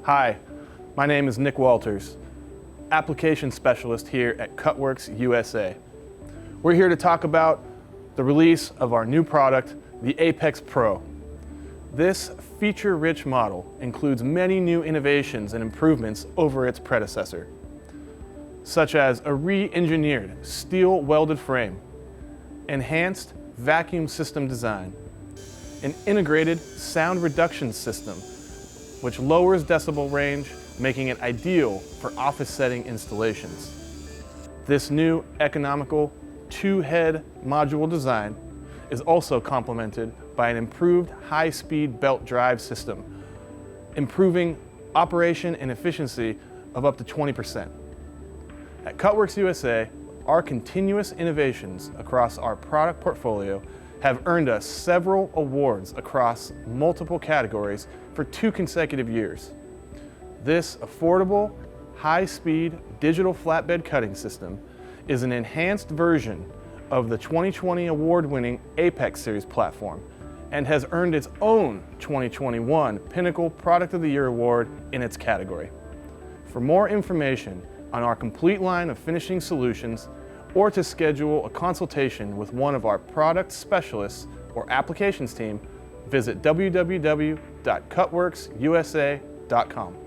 Hi, my name is Nick Walters, Application Specialist here at Cutworx USA. We're here to talk about the release of our new product, the Apex Pro. This feature-rich model includes many new innovations and improvements over its predecessor, such as a re-engineered steel welded frame, enhanced vacuum system design, an integrated sound reduction system which lowers decibel range, making it ideal for office setting installations. This new economical two-head module design is also complemented by an improved high-speed belt drive system, improving operation and efficiency of up to 20%. At Cutworx USA, our continuous innovations across our product portfolio have earned us several awards across multiple categories for 2 consecutive years. This affordable, high-speed digital flatbed cutting system is an enhanced version of the 2020 award-winning Apex Series platform and has earned its own 2021 Pinnacle Product of the Year award in its category. For more information on our complete line of finishing solutions, or to schedule a consultation with one of our product specialists or applications team, visit www.cutworxusa.com.